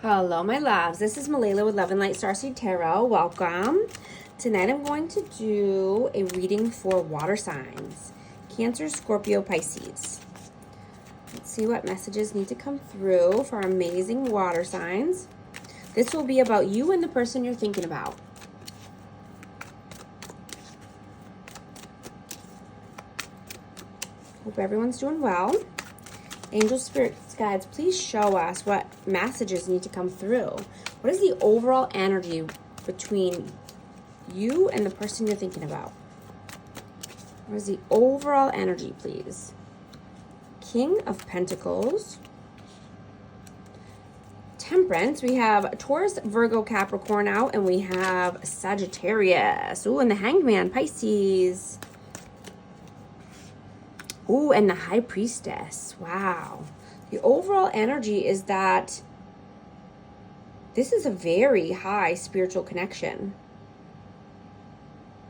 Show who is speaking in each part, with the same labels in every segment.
Speaker 1: Hello, my loves. This is Malala with Love and Light Starseed Tarot. Welcome. Tonight I'm going to do a reading for water signs. Cancer, Scorpio, Pisces. Let's see what messages need to come through for our amazing water signs. This will be about you and the person you're thinking about. Hope everyone's doing well. Angels, spirits, guides, please show us what messages need to come through. What is the overall energy between you and the person you're thinking about? What is the overall energy, please? King of Pentacles. Temperance. We have Taurus, Virgo, Capricorn out, and we have Sagittarius. Ooh, and the Hangman, Pisces. Ooh, and the High Priestess. Wow. The overall energy is that this is a very high spiritual connection.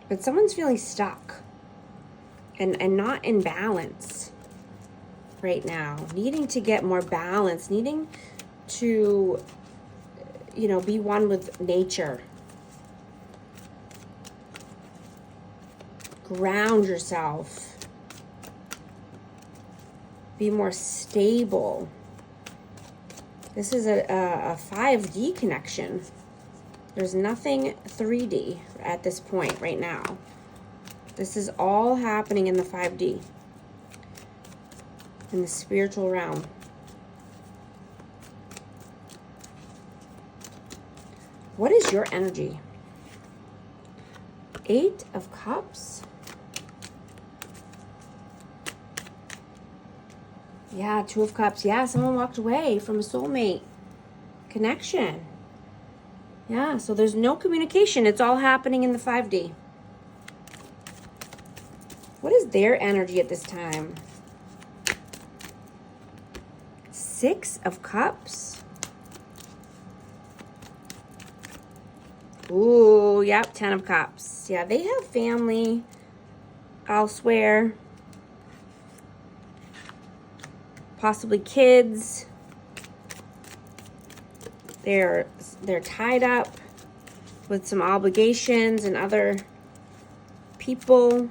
Speaker 1: But someone's feeling stuck and not in balance right now. Needing to get more balance. Needing to, be one with nature. Ground yourself. Be more stable. This is a 5D connection. There's nothing 3D at this point right now. This is all happening in the 5D, in the spiritual realm. What is your energy? 8 of Cups. Yeah, 2 of Cups. Yeah, someone walked away from a soulmate connection. Yeah, so there's no communication. It's all happening in the 5D. What is their energy at this time? 6 of Cups. Ooh, yep, 10 of Cups. Yeah, they have family elsewhere. Possibly kids. They're tied up with some obligations and other people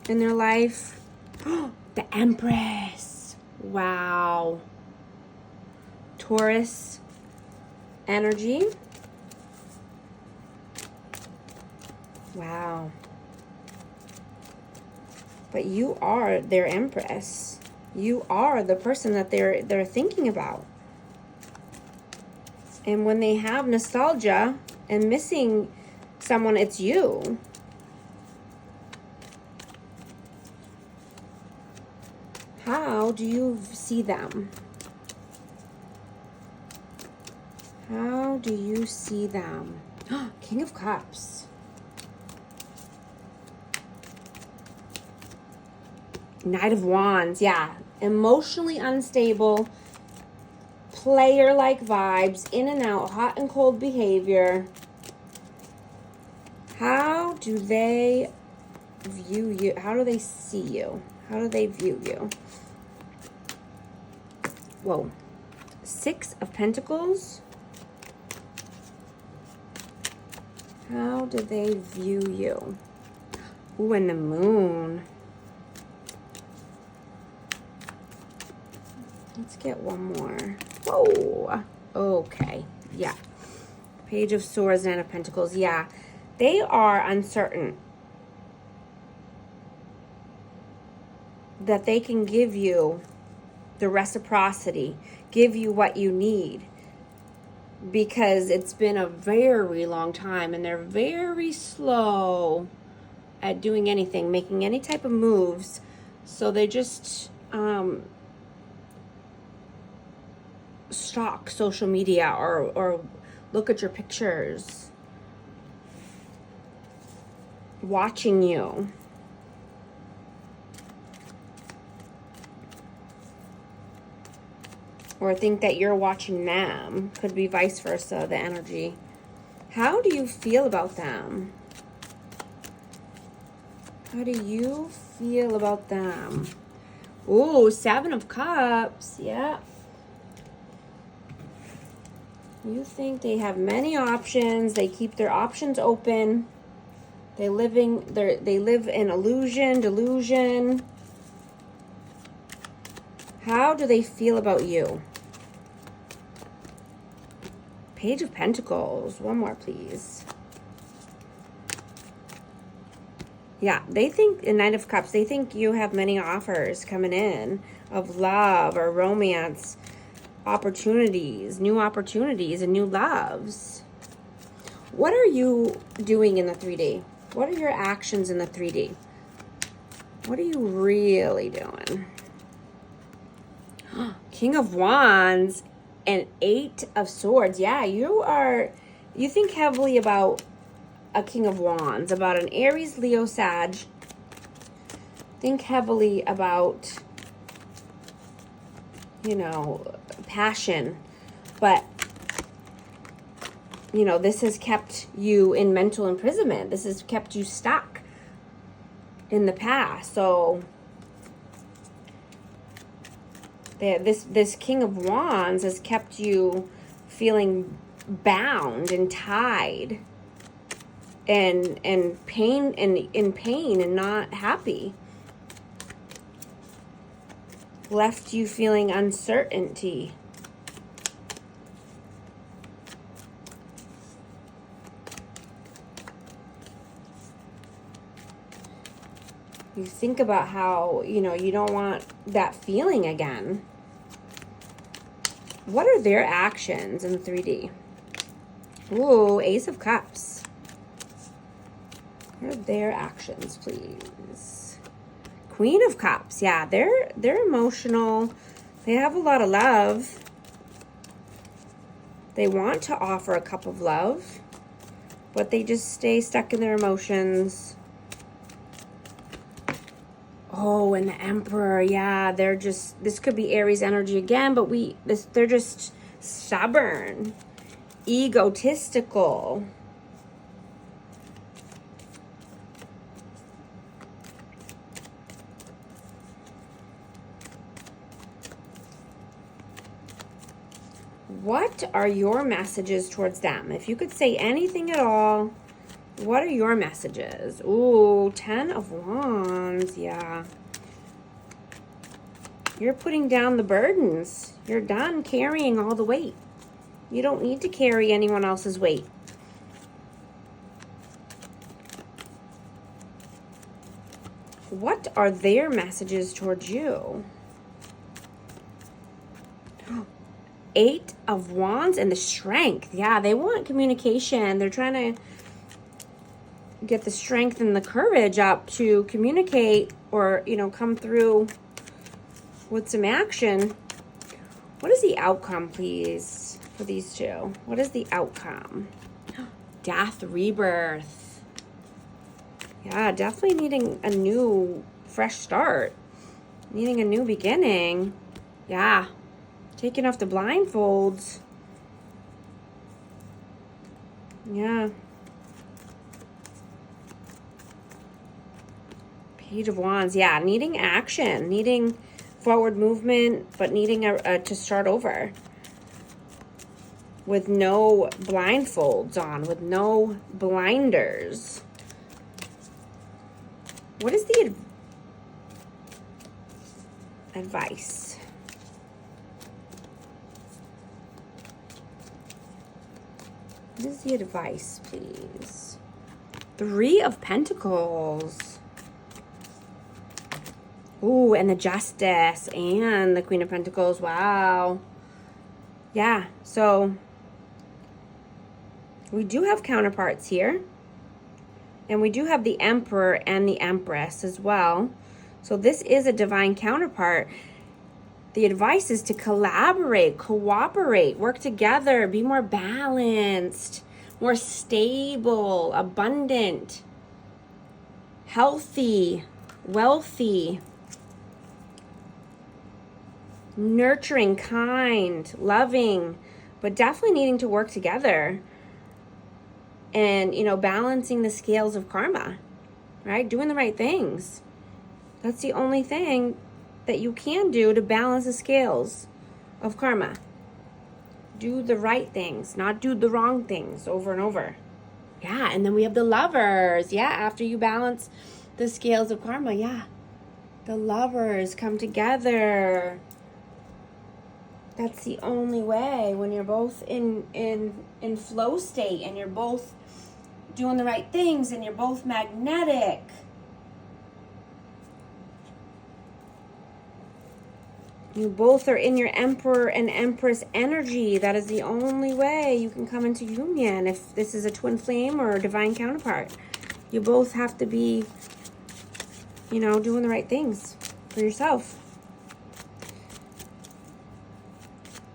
Speaker 1: in their life. The Empress. Wow. Taurus energy. Wow. But you are their Empress. You are the person that they're thinking about. And when they have nostalgia and missing someone, it's you. How do you see them? How do you see them? King of Cups. Knight of Wands, yeah. Emotionally unstable, player-like vibes, in and out, hot and cold behavior. How do they view you? How do they see you? How do they view you? Whoa. 6 of Pentacles. How do they view you? Ooh, and the Moon. Let's get one more. Whoa. Okay. Yeah. Page of Swords, Nine of Pentacles. Yeah. They are uncertain that they can give you the reciprocity, give you what you need, because it's been a very long time and they're very slow at doing anything, making any type of moves. So they just stalk social media or look at your pictures, watching you. Or think that you're watching them. Could be vice versa, the energy. How do you feel about them? How do you feel about them? Ooh, 7 of Cups. Yeah. You think they have many options. They keep their options open. They live in illusion, delusion. How do they feel about you? Page of Pentacles. One more, please. Yeah, they think, in Knight of Cups, they think you have many offers coming in of love or romance, opportunities, new opportunities and new loves. What are you doing in the 3D? What are your actions in the 3D? What are you really doing? King of Wands and 8 of Swords. Yeah, you think heavily about a King of Wands, about an Aries, Leo, Sag. Think heavily about, passion. But, this has kept you in mental imprisonment. This has kept you stuck in the past. So this King of Wands has kept you feeling bound and tied and pain and in pain and not happy. Left you feeling uncertainty. You think about how, you don't want that feeling again. What are their actions in 3D? Ooh, Ace of Cups. What are their actions, please? Queen of Cups. Yeah, they're emotional. They have a lot of love. They want to offer a cup of love, but they just stay stuck in their emotions. Oh, and the Emperor, yeah, this could be Aries energy again, but they're just stubborn, egotistical. What are your messages towards them? If you could say anything at all, what are your messages? Ooh, 10 of Wands. Yeah. You're putting down the burdens. You're done carrying all the weight. You don't need to carry anyone else's weight. What are their messages towards you? 8 of Wands and the Strength. Yeah, they want communication. They're trying to get the strength and the courage up to communicate or, come through with some action. What is the outcome, please, for these two? What is the outcome? Death, rebirth. Yeah, definitely needing a new, fresh start. Needing a new beginning. Yeah. Taking off the blindfolds. Yeah. Page of Wands. Yeah, needing action. Needing forward movement, but needing to start over. With no blindfolds on. With no blinders. What is the advice? What is the advice, please? 3 of Pentacles. Ooh, and the Justice and the Queen of Pentacles. Wow. Yeah, so we do have counterparts here. And we do have the Emperor and the Empress as well. So this is a divine counterpart. The advice is to collaborate, cooperate, work together, be more balanced, more stable, abundant, healthy, wealthy, nurturing, kind, loving, but definitely needing to work together and, balancing the scales of karma, right? Doing the right things. That's the only thing that you can do to balance the scales of karma. do the right things, not do the wrong things over and over. Yeah, and then we have the Lovers. Yeah, after you balance the scales of karma, yeah. The Lovers come together. That's the only way, when you're both in flow state and you're both doing the right things and you're both magnetic. You both are in your Emperor and Empress energy. That is the only way you can come into union if this is a twin flame or a divine counterpart. You both have to be, you know, doing the right things for yourself.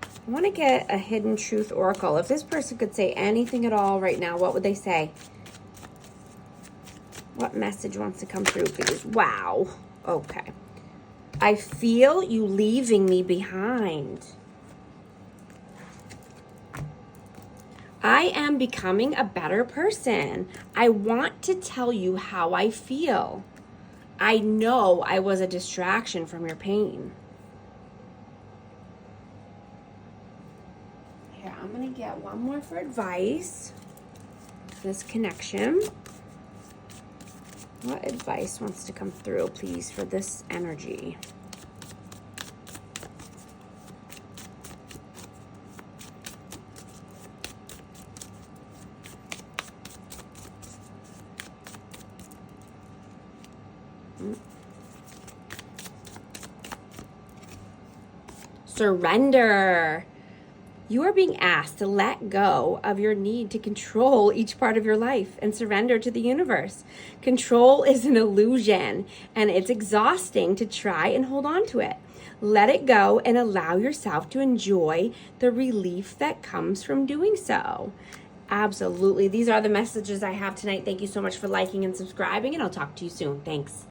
Speaker 1: I want to get a hidden truth oracle. If this person could say anything at all right now, what would they say? What message wants to come through, please? Wow. Okay. I feel you leaving me behind. I am becoming a better person. I want to tell you how I feel. I know I was a distraction from your pain. Here, I'm going to get one more for advice. This connection. What advice wants to come through, please, for this energy? Surrender. You are being asked to let go of your need to control each part of your life and surrender to the universe. Control is an illusion, and it's exhausting to try and hold on to it. Let it go and allow yourself to enjoy the relief that comes from doing so. Absolutely. These are the messages I have tonight. Thank you so much for liking and subscribing, and I'll talk to you soon. Thanks.